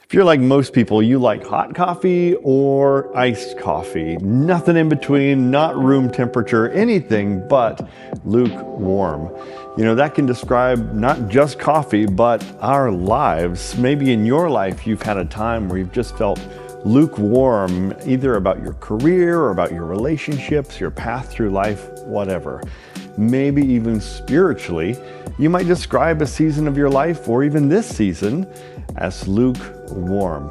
If you're like most people, you like hot coffee or iced coffee. Nothing in between, not room temperature, anything but lukewarm. That can describe not just coffee, but our lives. Maybe in your life, you've had a time where you've just felt lukewarm, either about your career or about your relationships, your path through life, whatever. Maybe even spiritually, you might describe a season of your life or even this season as lukewarm.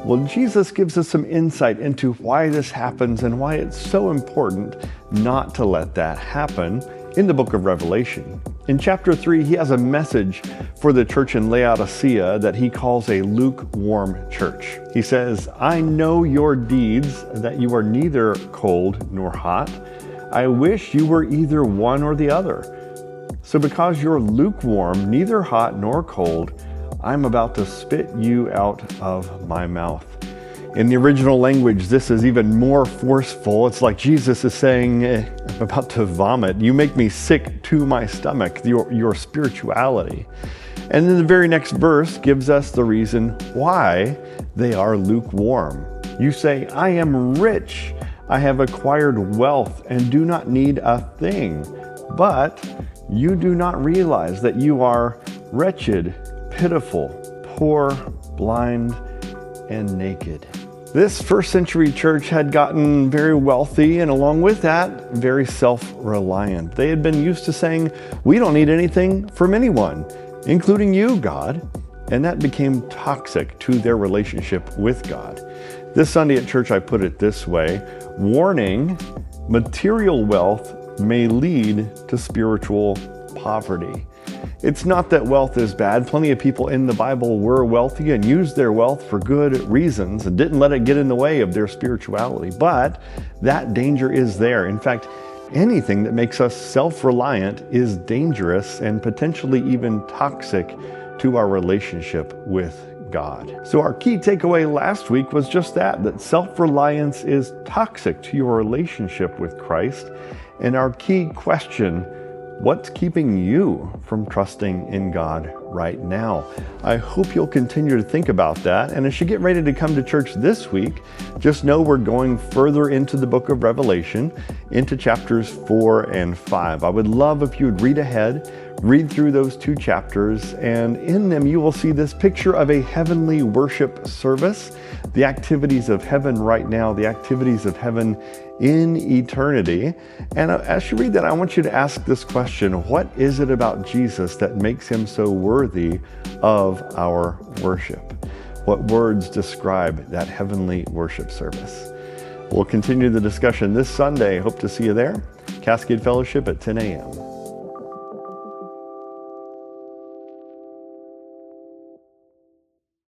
Well, Jesus gives us some insight into why this happens and why it's so important not to let that happen in the book of Revelation. In chapter 3, he has a message for the church in Laodicea that he calls a lukewarm church. He says, "I know your deeds, that you are neither cold nor hot. I wish you were either one or the other. So because you're lukewarm, neither hot nor cold, I'm about to spit you out of my mouth." In the original language, this is even more forceful. It's like Jesus is saying, I'm about to vomit. You make me sick to my stomach, your spirituality. And then the very next verse gives us the reason why they are lukewarm. You say, "I am rich. I have acquired wealth and do not need a thing." But you do not realize that you are wretched, pitiful, poor, blind, and naked. This first century church had gotten very wealthy, and along with that, very self-reliant. They had been used to saying, "We don't need anything from anyone, including you, God." And that became toxic to their relationship with God. This Sunday at church, I put it this way: warning, material wealth may lead to spiritual poverty. It's not that wealth is bad. Plenty of people in the Bible were wealthy and used their wealth for good reasons and didn't let it get in the way of their spirituality. But that danger is there. In fact, anything that makes us self-reliant is dangerous and potentially even toxic to our relationship with God. So our key takeaway last week was just that self-reliance is toxic to your relationship with Christ. And our key question: what's keeping you from trusting in God right now? I hope you'll continue to think about that. And as you get ready to come to church this week, just know we're going further into the book of Revelation, into chapters 4 and 5. I would love if you would read ahead, read through those 2 chapters, and in them you will see this picture of a heavenly worship service, the activities of heaven right now, the activities of heaven in eternity. And as you read that, I want you to ask this question: what is it about Jesus that makes him so worthy of our worship? What words describe that heavenly worship service? We'll continue the discussion this Sunday. Hope to see you there. Cascade Fellowship at 10 a.m.